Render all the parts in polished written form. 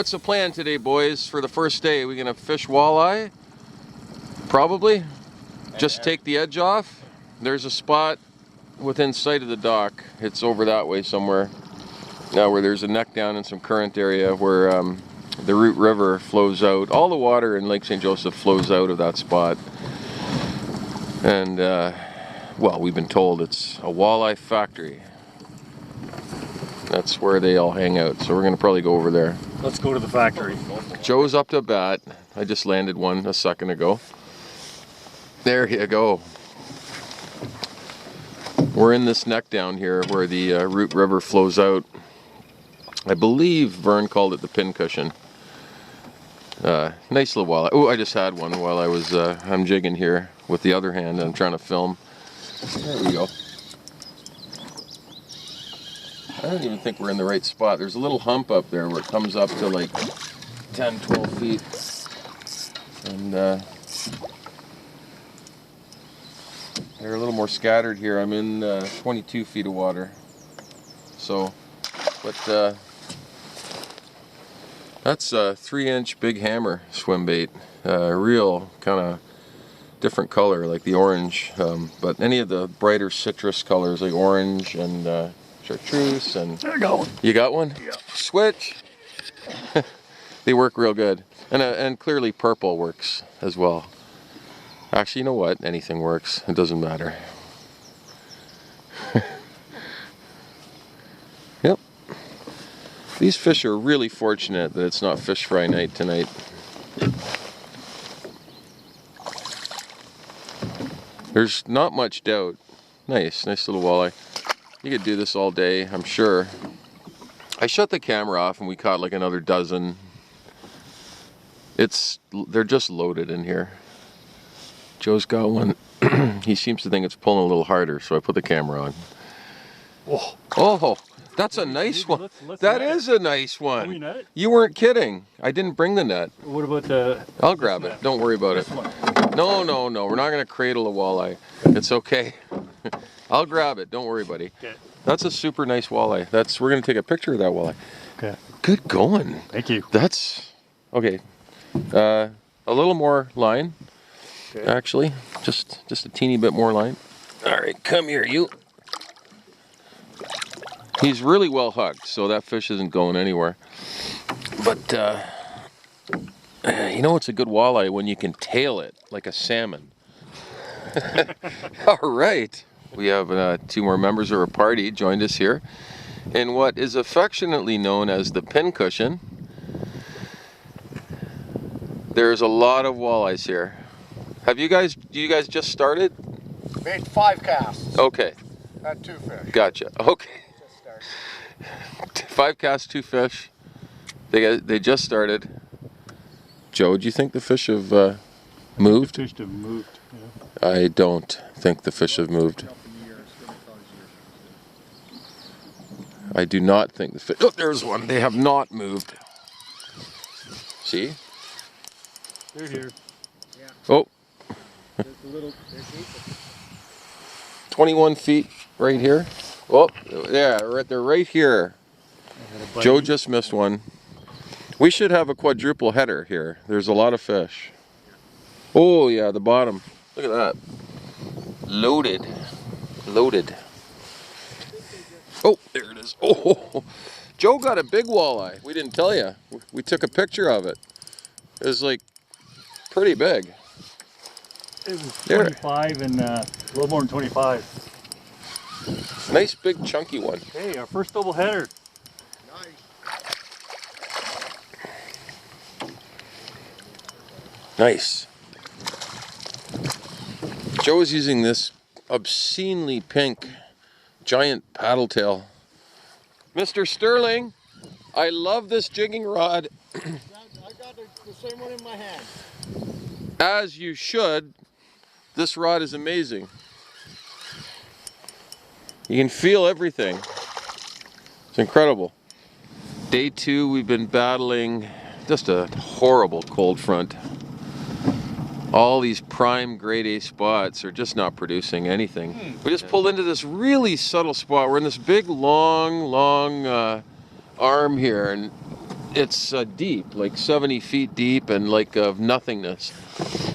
What's the plan today, boys, for the first day? We gonna fish walleye? Probably. Just take the edge off. There's a spot within sight of the dock. It's over that way somewhere. Now where there's a neck down in some current area where the Root River flows out. All the water in Lake St. Joseph flows out of that spot. And, well, we've been told it's a walleye factory. That's where they all hang out. So we're going to probably go over there. Let's go to the factory. Joe's up to bat. I just landed one a second ago. There you go. We're in this neck down here where the Root River flows out. I believe Vern called it the pincushion. Nice little walleye. Oh, I just had one while I was I'm jigging here with the other hand and I'm trying to film. There we go. I don't even think we're in the right spot. There's a little hump up there where it comes up to like 10, 12 feet. And they're a little more scattered here. I'm in 22 feet of water. So, but that's a 3-inch big hammer swim bait. Real kind of different color like the orange. But any of the brighter citrus colors like orange and chartreuse and... There we go. You got one? Yeah. Switch! They work real good. And clearly purple works as well. Actually, you know what? Anything works. It doesn't matter. Yep. These fish are really fortunate that it's not fish fry night tonight. There's not much doubt. Nice little walleye. You could do this all day, I'm sure. I shut the camera off and we caught like another dozen. They're just loaded in here. Joe's got one. He seems to think it's pulling a little harder, so I put the camera on. Oh, oh that's a nice one. That is a nice one. Can we net it? You weren't kidding. I didn't bring the net. What about the... I'll grab it. Don't worry about it. No. We're not going to cradle a walleye. It's okay. I'll grab it. Don't worry, buddy. Okay. That's a super nice walleye. We're going to take a picture of that walleye. Okay. Good going. Thank you. That's... Okay. A little more line. Okay. Actually, just a teeny bit more line. All right, come here, you. He's really well hooked, so that fish isn't going anywhere. But you know what's a good walleye? When you can tail it like a salmon. All right, we have 2 more members of our party joined us here in what is affectionately known as the pincushion. There's a lot of walleyes here. Do you guys just started? Made 5 casts. Okay. Had 2 fish. Gotcha. Okay. Just started. 5 casts, 2 fish. They just started. Joe, do you think the fish have moved? The fish have moved. Yeah. I don't think the fish have moved. I do not think the fish... Oh, there's one. They have not moved. See? They're here. Yeah. Oh. There's a little... 21 feet right here. Oh, yeah, they're right here. Joe just missed one. We should have a quadruple header here. There's a lot of fish. Oh, yeah, the bottom. Look at that. Loaded. Loaded. Oh, there it is. Oh, Joe got a big walleye. We didn't tell you. We took a picture of it. It was like pretty big. It was 25 and a little more than 25. Nice big chunky one. Hey, our first double header. Nice. Joe is using this obscenely pink giant paddle tail. Mr. Sterling, I love this jigging rod. I got the same one in my hand. As you should. This rod is amazing. You can feel everything. It's incredible. Day 2, we've been battling just a horrible cold front. All these prime grade A spots are just not producing anything. We just pulled into this really subtle spot. We're in this big, long arm here, and it's deep, like 70 feet deep, and like of nothingness.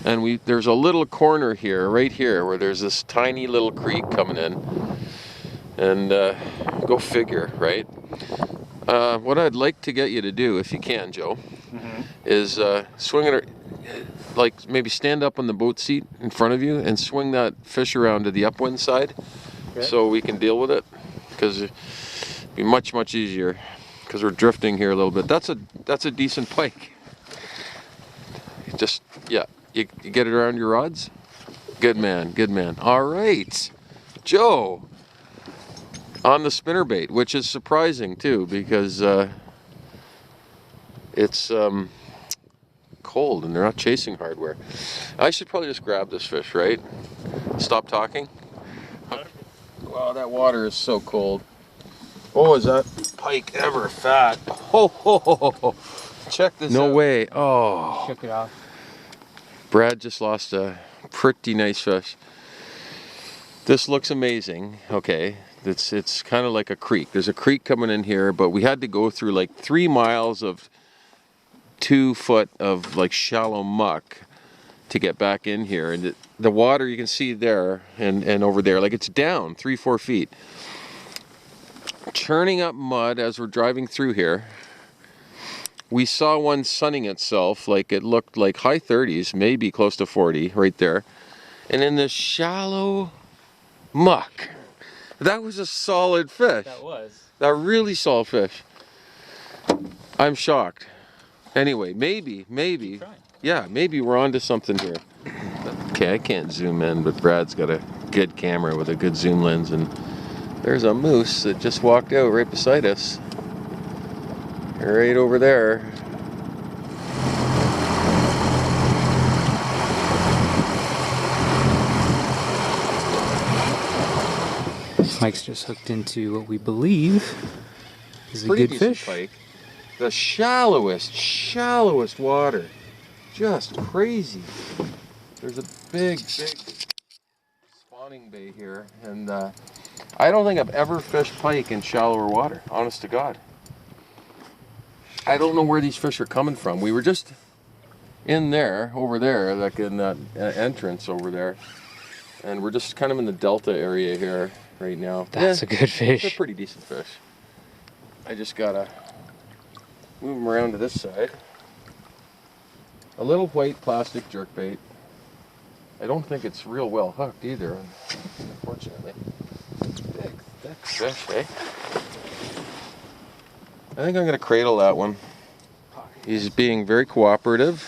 And there's a little corner here, right here, where there's this tiny little creek coming in. And go figure, right? What I'd like to get you to do, if you can, Joe, is swing it, like maybe stand up on the boat seat in front of you and swing that fish around to the upwind side, so we can deal with it, because it'd be much easier, because we're drifting here a little bit. That's a decent pike. Just, yeah, you get it around your rods? Good man, good man. All right, Joe, on the spinnerbait, which is surprising too, because it's cold and they're not chasing hardware. I should probably just grab this fish, right? Stop talking. Wow, that water is so cold. Oh, is that pike ever fat? Ho, ho, ho, ho, ho. Check this out. No way. Oh. Shook it off. Brad just lost a pretty nice fish. This looks amazing. Okay. It's kind of like a creek. There's a creek coming in here, but we had to go through like 3 miles of 2 foot of like shallow muck to get back in here. And the water you can see there and over there, like it's down 3-4 feet. Churning up mud as we're driving through here. We saw one sunning itself, like it looked like high 30s, maybe close to 40 right there. And in this shallow muck, that was a solid fish. That was. That really solid fish. I'm shocked. Anyway, maybe, yeah, maybe we're onto something here. Okay, I can't zoom in, but Brad's got a good camera with a good zoom lens, and there's a moose that just walked out right beside us. Right over there. Mike's just hooked into what we believe is a Pretty good decent fish. pike. The shallowest water. Just crazy. There's a big spawning bay here, and I don't think I've ever fished pike in shallower water, honest to God. I don't know where these fish are coming from. We were just in there, over there, like in that entrance over there, and we're just kind of in the delta area here right now. That's a good fish. It's a pretty decent fish. I just gotta move them around to this side. A little white plastic jerkbait. I don't think it's real well hooked either, unfortunately. Big, thick fish, eh? I think I'm gonna cradle that one. He's being very cooperative.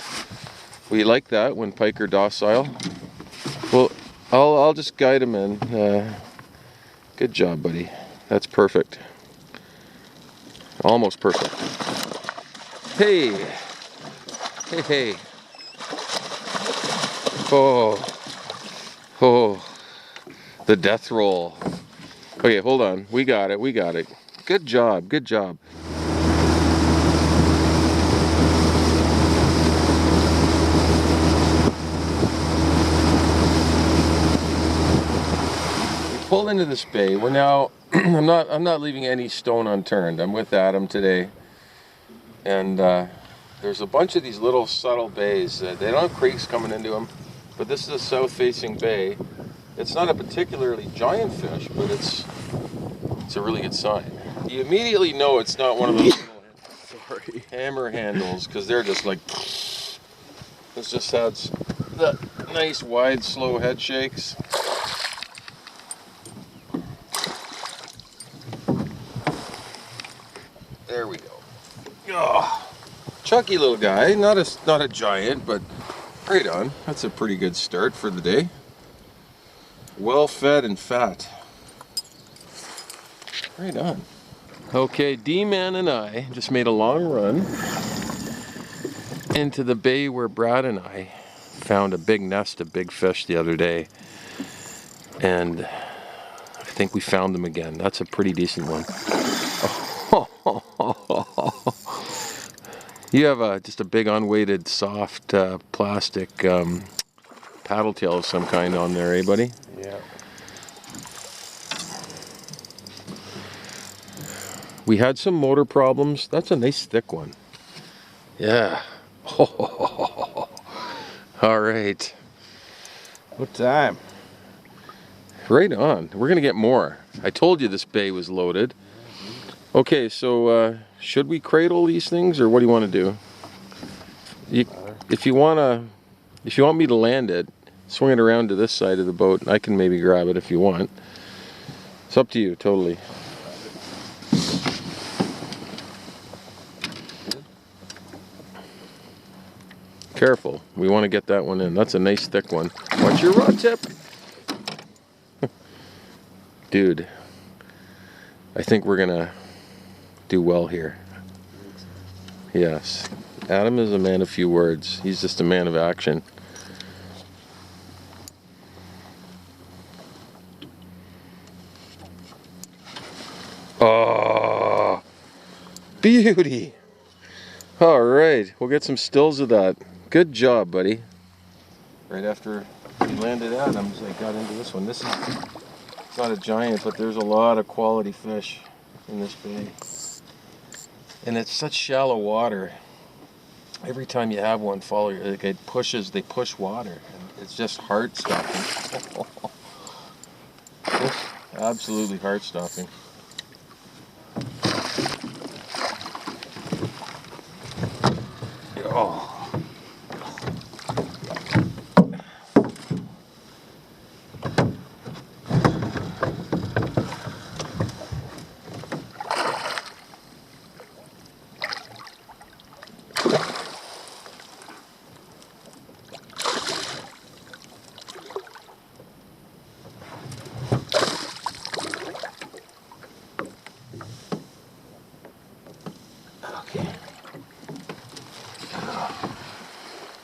We like that when pike are docile. Well, I'll just guide him in. Good job, buddy. That's perfect. Almost perfect. Hey! Hey, hey. Oh. Oh. The death roll. Okay, hold on. We got it. Good job. Good job. We pulled into this bay. We're now I'm not leaving any stone unturned. I'm with Adam today. And there's a bunch of these little subtle bays. They don't have creeks coming into them, but this is a south-facing bay. It's not a particularly giant fish, but it's a really good sign. You immediately know it's not one of those little hammer handles, because they're just like, this just has that nice wide slow head shakes. There we go. Oh. Chunky little guy, not a giant, but right on. That's a pretty good start for the day. Well fed and fat. Right on. Okay, D-Man and I just made a long run into the bay where Brad and I found a big nest of big fish the other day. And I think we found them again. That's a pretty decent one. You have just a big unweighted soft plastic paddle tail of some kind on there, eh, buddy? Yeah. We had some motor problems. That's a nice thick one. Yeah. All right. What time? Right on. We're gonna get more. I told you this bay was loaded. Okay, so should we cradle these things, or what do you want to do? If you want me to land it, swing it around to this side of the boat, and I can maybe grab it if you want. It's up to you, totally. Careful, we want to get that one in. That's a nice thick one. Watch your rod tip. Dude, I think we're gonna do well here. Yes. Adam is a man of few words. He's just a man of action. Oh, beauty. All right, we'll get some stills of that. Good job, buddy. Right after we landed Adams, I got into this one. This is, it's not a giant, but there's a lot of quality fish in this bay. And it's such shallow water. Every time you have one follow, like they push water. And it's just heart-stopping. Just absolutely heart-stopping. Oh.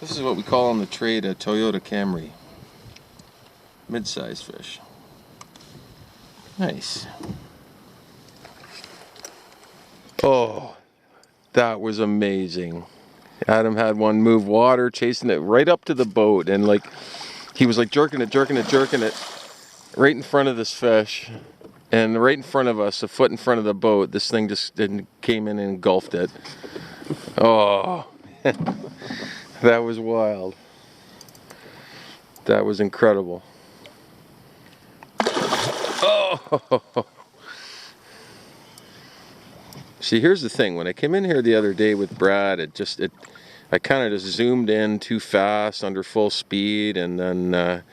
This is what we call on the trade a Toyota Camry. Mid-size fish. Nice. Oh, that was amazing. Adam had one move water, chasing it right up to the boat, and like he was like jerking it right in front of this fish, and right in front of us, a foot in front of the boat. This thing just came in and engulfed it. Oh. That was wild. That was incredible. Oh! See, here's the thing. When I came in here the other day with Brad, I kind of just zoomed in too fast under full speed, and then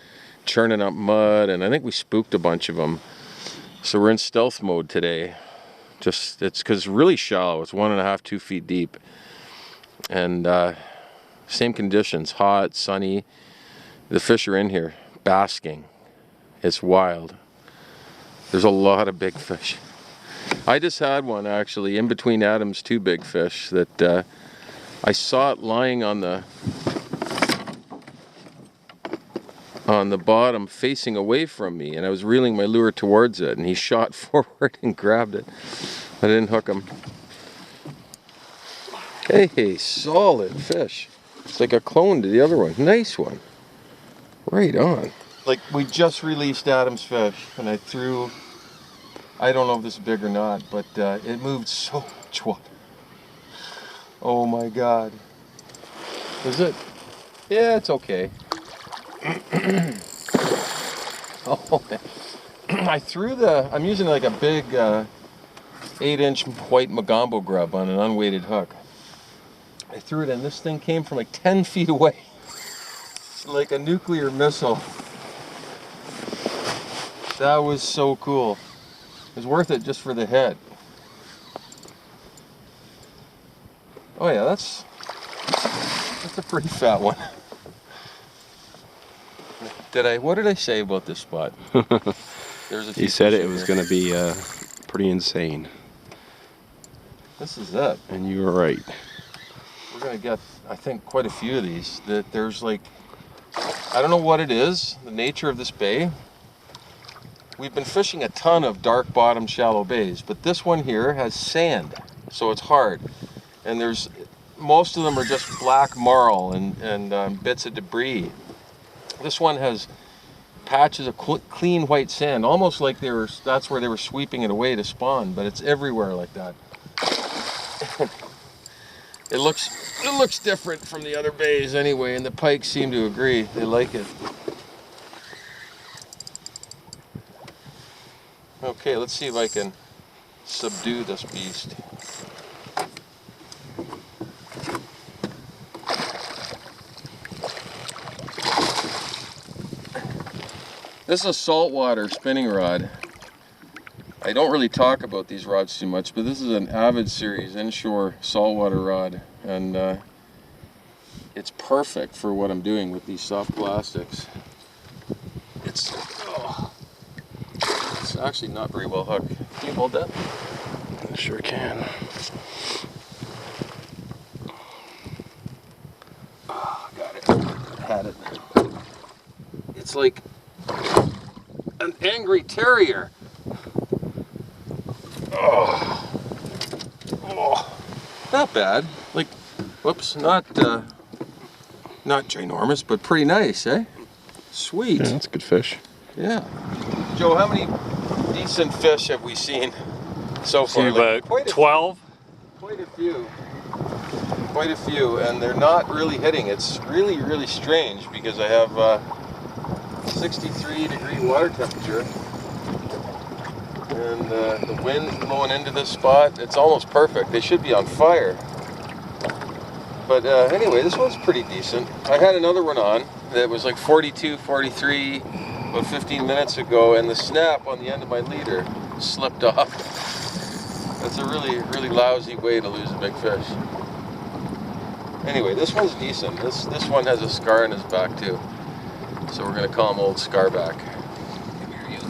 churning up mud, and I think we spooked a bunch of them. So we're in stealth mode today. It's because it's really shallow. It's 1.5, 2 feet deep, and same conditions, hot, sunny. The fish are in here, basking. It's wild. There's a lot of big fish. I just had one actually in between Adam's two big fish that I saw it lying on the bottom facing away from me, and I was reeling my lure towards it, and he shot forward and grabbed it. I didn't hook him. Hey, solid fish. It's like a clone to the other one. Nice one. Right on. Like, we just released Adam's fish, and I threw, I don't know if this is big or not, but it moved so much water. Oh my God. Is it? Yeah, it's okay. Oh, I threw I'm using like a big 8-inch white Magambo grub on an unweighted hook. I threw it in, this thing came from like 10 feet away. It's like a nuclear missile. That was so cool. It was worth it just for the head. Oh yeah, that's a pretty fat one. What did I say about this spot? There's a few. You said fish it in was here. going to be pretty insane. This is it. And you were right. We're gonna get, I think, quite a few of these. There's like, I don't know what it is, the nature of this bay. We've been fishing a ton of dark bottom shallow bays, but this one here has sand, so it's hard. And most of them are just black marl and bits of debris. This one has patches of clean white sand, almost like that's where they were sweeping it away to spawn, but it's everywhere like that. It looks different from the other bays anyway, and the pike seem to agree. They like it. Okay, let's see if I can subdue this beast. This is a saltwater spinning rod. I don't really talk about these rods too much, but this is an Avid series inshore saltwater rod, and it's perfect for what I'm doing with these soft plastics. It's actually not very well hooked. Can you hold that? I sure can. Oh, got it. Had it. It's like an angry terrier. Oh, not bad. Like, whoops, not ginormous, but pretty nice, eh? Sweet. Yeah, that's a good fish. Yeah. Joe, how many decent fish have we seen so far? About quite a 12. Quite a few. Quite a few, and they're not really hitting. It's really, really strange because I have 63-degree water temperature, and the wind's blowing into this spot. It's almost perfect. They should be on fire. But anyway, this one's pretty decent. I had another one on that was like 42, 43 about 15 minutes ago, and the snap on the end of my leader slipped off. That's a really, really lousy way to lose a big fish. Anyway, this one's decent. This one has a scar in his back too. So we're gonna call him Old Scarback. Here you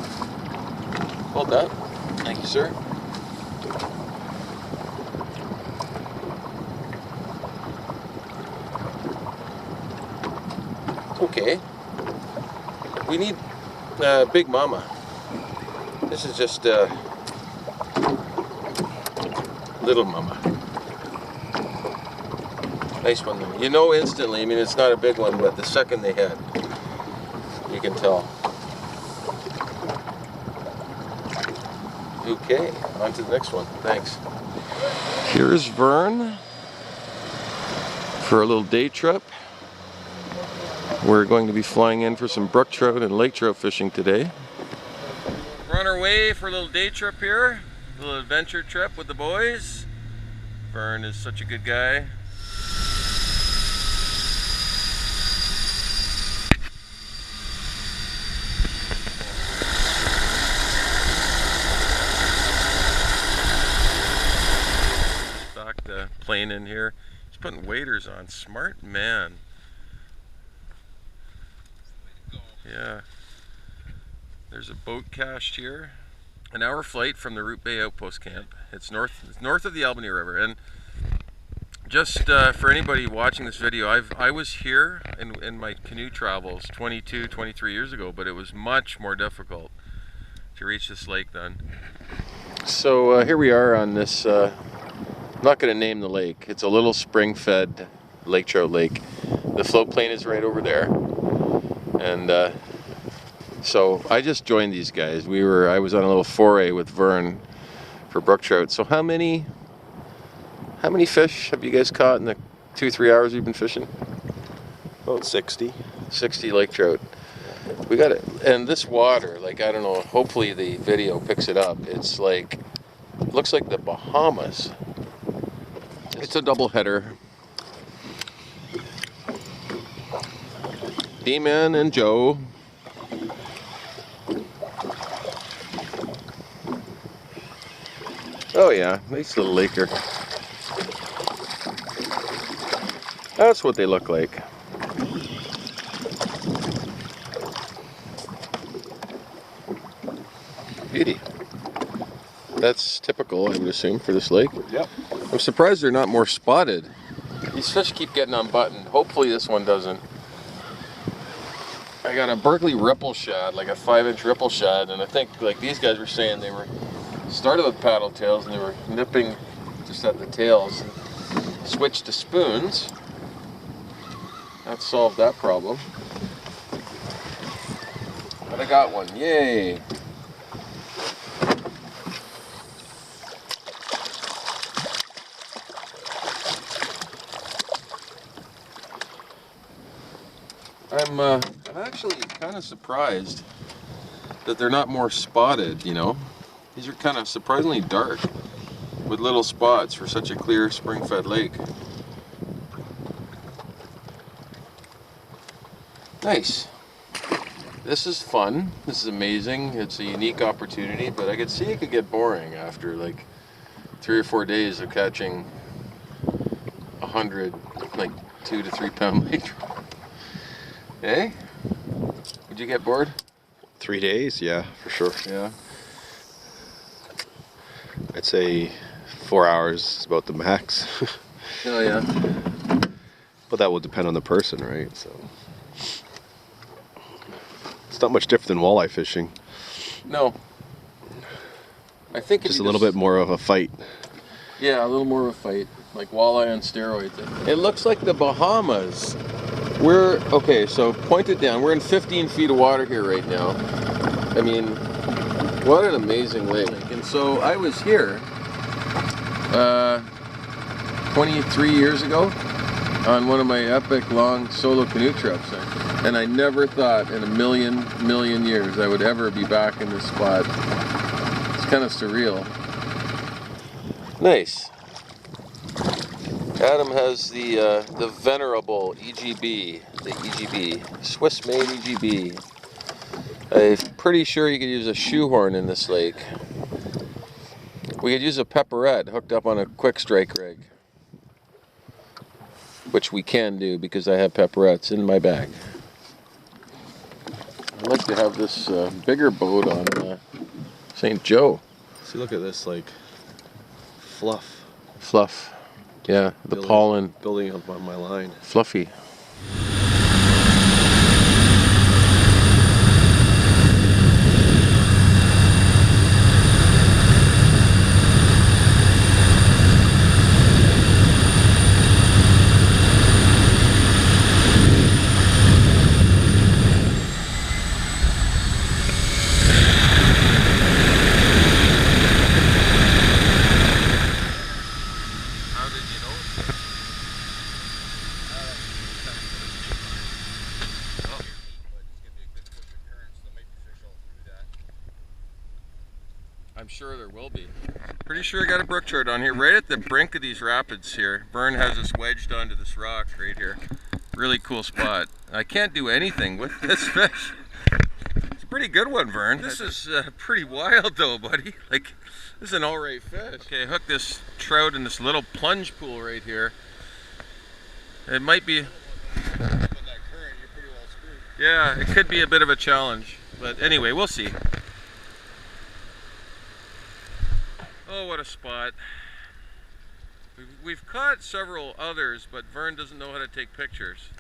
hold that. Thank you, sir. Okay. We need Big Mama. This is just Little Mama. Nice one though. You know instantly, I mean it's not a big one, but the second they hit, you can tell. Okay, on to the next one. Thanks. Here's Vern for a little day trip. We're going to be flying in for some brook trout and lake trout fishing today. We're on our way for a little day trip here, a little adventure trip with the boys. Vern is such a good guy. Back the plane in here. He's putting waders on. Smart man. Yeah. There's a boat cached here. An hour flight from the Root Bay Outpost camp. It's north of the Albany River. And just for anybody watching this video, I was here in my canoe travels 22, 23 years ago, but it was much more difficult to reach this lake then. So here we are on this, I'm not going to name the lake. It's a little spring-fed lake trout lake. The float plane is right over there. And so I just joined these guys. I was on a little foray with Vern for brook trout. So how many fish have you guys caught in the 2-3 hours you've been fishing? About 60. 60 lake trout. We got it. And this water, like, I don't know, hopefully the video picks it up. It's like, it looks like the Bahamas. It's a double header. D-Man and Joe. Oh yeah, nice little laker. That's what they look like. Beauty. That's typical, I would assume, for this lake. Yep. I'm surprised they're not more spotted. These fish keep getting unbuttoned. Hopefully this one doesn't. I got a Berkeley ripple shad, like a 5-inch ripple shad, and I think, like these guys were saying, they were started with paddle tails and they were nipping just at the tails and switched to spoons. That solved that problem. But I got one, yay! I'm actually kind of surprised that they're not more spotted, you know. These are kind of surprisingly dark with little spots for such a clear spring-fed lake. Nice. This is fun. This is amazing. It's a unique opportunity, but I could see it could get boring after like 3 or 4 days of catching 100, like 2 to 3 pound lake trout. Hey? Would you get bored? 3 days? Yeah, for sure. Yeah. I'd say 4 hours is about the max. Oh yeah. But that will depend on the person, right? So it's not much different than walleye fishing. No. I think Just a little bit more of a fight. Yeah, a little more of a fight, like walleye on steroids. It looks like the Bahamas. Okay, so pointed down. We're in 15 feet of water here right now. I mean, what an amazing lake. And so I was here 23 years ago on one of my epic long solo canoe trips. And I never thought in a million years I would ever be back in this spot. It's kind of surreal. Nice. Adam has the venerable EGB, the EGB, Swiss-made EGB. I'm pretty sure you could use a shoehorn in this lake. We could use a pepperette hooked up on a quick strike rig, which we can do because I have pepperettes in my bag. I'd like to have this bigger boat on St. Joe. See, look at this, like, fluff. Fluff. Yeah, the pollen. Building up on my line. Fluffy. I'm sure there will be. Pretty sure I got a brook trout on here, right at the brink of these rapids here. Vern has us wedged onto this rock right here. Really cool spot. I can't do anything with this fish. It's a pretty good one, Vern. This is pretty wild though, buddy. Like, this is an alright fish. Okay, I hooked this trout in this little plunge pool right here. It might be... Yeah, it could be a bit of a challenge. But anyway, we'll see. Oh, what a spot. We've caught several others, but Vern doesn't know how to take pictures.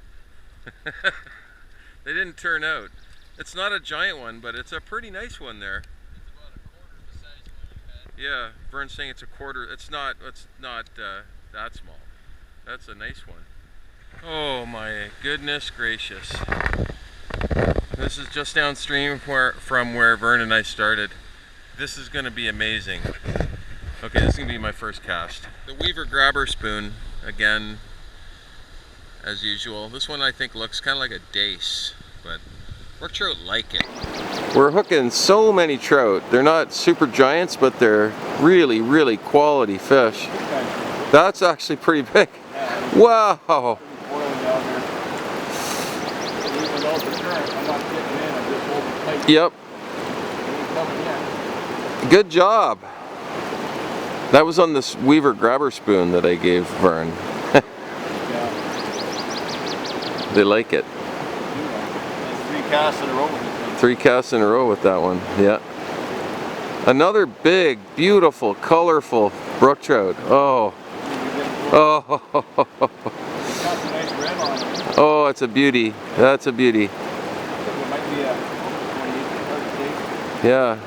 They didn't turn out. It's not a giant one, but it's a pretty nice one there. It's about a quarter the size of what you had. Yeah, Vern's saying it's a quarter. It's not that small. That's a nice one. Oh my goodness gracious. This is just downstream from where Vern and I started. This is going to be amazing. Okay, this is going to be my first cast. The Weaver grabber spoon, again, as usual. This one I think looks kind of like a dace, but brook trout like it. We're hooking so many trout. They're not super giants, but they're really, really quality fish. That's actually pretty big. Wow! Yep. Good job. That was on this Weaver grabber spoon that I gave Vern. They like it. 3 casts in a row with it. 3 casts in a row with that one, yeah. Another big, beautiful, colorful brook trout. Oh. Oh. Oh, it's a beauty. That's a beauty. Yeah.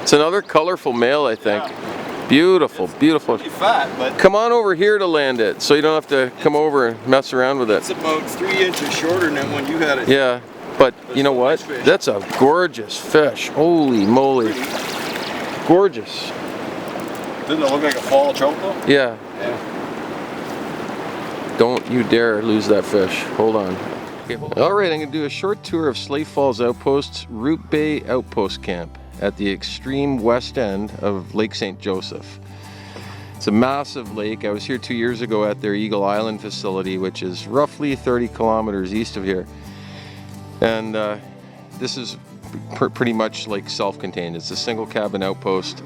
It's another colorful male, I think. Yeah. Beautiful, beautiful. Pretty fat, but Come on over here to land it, so you don't have to come over and mess around with it's it. about 3 inches shorter than when you had it. Yeah, but you know a what? nice fish. That's a gorgeous fish. Holy moly. Gorgeous. Doesn't it look like a fall trout though? Yeah. Yeah. Don't you dare lose that fish. Hold on. All right, I'm going to do a short tour of Slate Falls Outposts, Root Bay Outpost Camp at the extreme west end of Lake St. Joseph. It's a massive lake. I was here 2 years ago at their Eagle Island facility, which is roughly 30 kilometers east of here. And this is pretty much like self-contained. It's a single cabin outpost.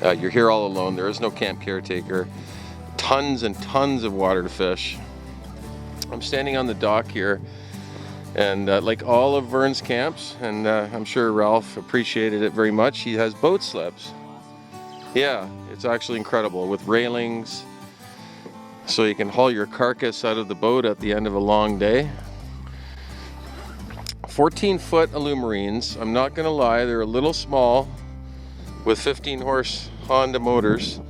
You're here all alone. There is no camp caretaker. Tons and tons of water to fish. I'm standing on the dock here, and like all of Vern's camps, and I'm sure Ralph appreciated it very much, he has boat slips. Yeah, it's actually incredible, with railings, so you can haul your carcass out of the boat at the end of a long day. 14-foot Alumarines. I'm not gonna lie, they're a little small, with 15-horse Honda motors.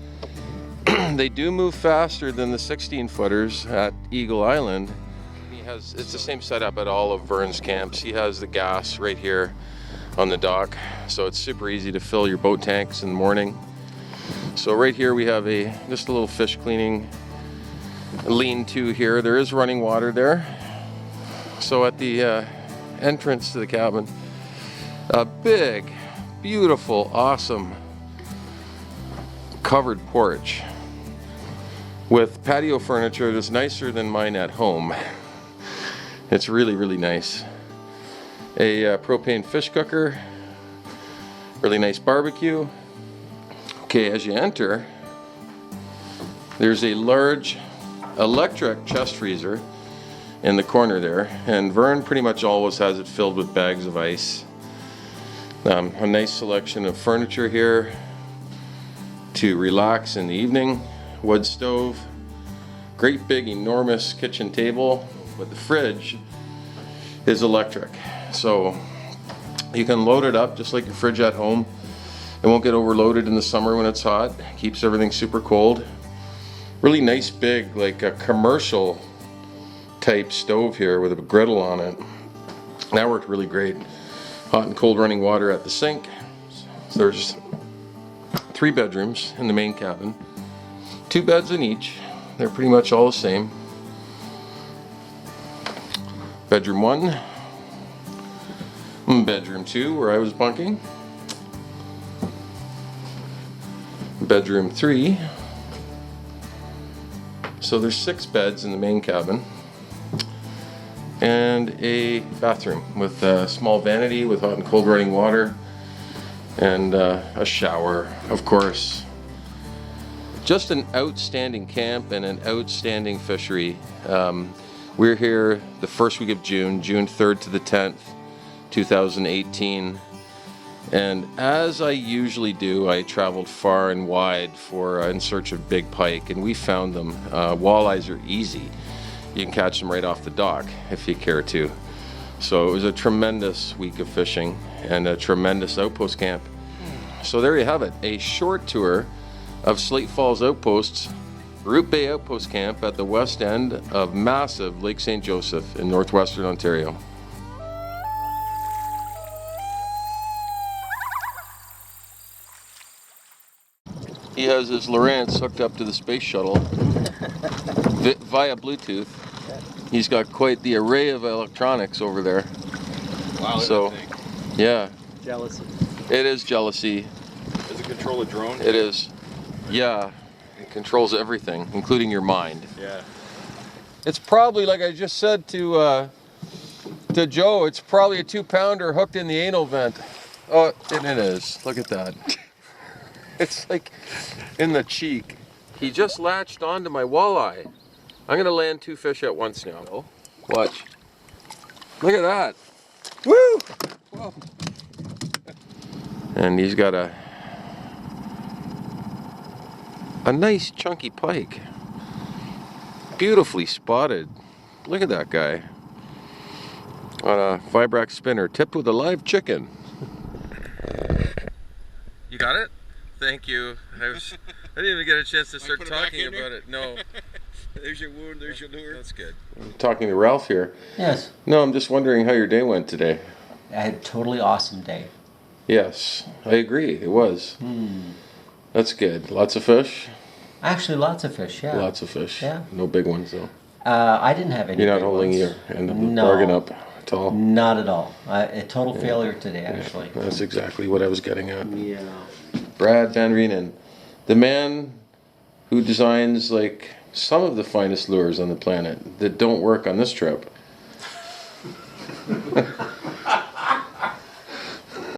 They do move faster than the 16-footers at Eagle Island. It's the same setup at all of Vern's camps. He has the gas right here on the dock, so it's super easy to fill your boat tanks in the morning. So right here we have just a little fish cleaning lean-to here. There is running water there. So at the entrance to the cabin, a big, beautiful, awesome covered porch with patio furniture that's nicer than mine at home. It's really, really nice. A propane fish cooker, really nice barbecue. Okay, as you enter, there's a large electric chest freezer in the corner there, and Vern pretty much always has it filled with bags of ice. A nice selection of furniture here to relax in the evening. Wood stove, great big enormous kitchen table, but the fridge is electric, so you can load it up just like your fridge at home. It won't get overloaded in the summer when it's hot. Keeps everything super cold. Really nice big, like a commercial type stove here with a griddle on it. That worked really great. Hot and cold running water at the sink. So there's 3 bedrooms in the main cabin. 2 beds in each. They're pretty much all the same. Bedroom 1. Bedroom 2, where I was bunking. Bedroom 3. So there's 6 beds in the main cabin. And a bathroom with a small vanity with hot and cold running water. And a shower, of course. Just an outstanding camp and an outstanding fishery. We're here the first week of June, June 3rd to the 10th, 2018. And as I usually do, I traveled far and wide in search of big pike, and we found them. Walleyes are easy. You can catch them right off the dock if you care to. So it was a tremendous week of fishing and a tremendous outpost camp. So there you have it, a short tour of Slate Falls Outposts, Root Bay Outpost Camp at the west end of massive Lake St. Joseph in northwestern Ontario. He has his Lowrance hooked up to the space shuttle via Bluetooth. He's got quite the array of electronics over there. Wow, So, yeah. Jealousy. It is jealousy. Does it control a drone? It is. Yeah. It controls everything, including your mind. Yeah. It's probably, like I just said to Joe, it's probably a 2-pounder hooked in the anal vent. Oh, and it is. Look at that. It's like in the cheek. He just latched onto my walleye. I'm gonna land 2 fish at once now. Watch. Look at that. Woo! Whoa. And he's got a nice chunky pike. Beautifully spotted. Look at that guy. On a Vibrax spinner, tipped with a live chicken. You got it? Thank you. didn't even get a chance to start put it back talking in there? about it. No. There's your wound, there's your lure. That's good. I'm talking to Ralph here. Yes, No, I'm just wondering how your day went today. I had a totally awesome day. Yes, I agree. It was. That's good. Lots of fish? Actually, lots of fish, yeah. Lots of fish. Yeah. No big ones, though. I didn't have any You're not big holding ones. your end of the No. bargain up at all. Not at all. A total failure today, actually. That's exactly what I was getting at. Yeah. Brad Van Reenen, the man who designs like some of the finest lures on the planet that don't work on this trip.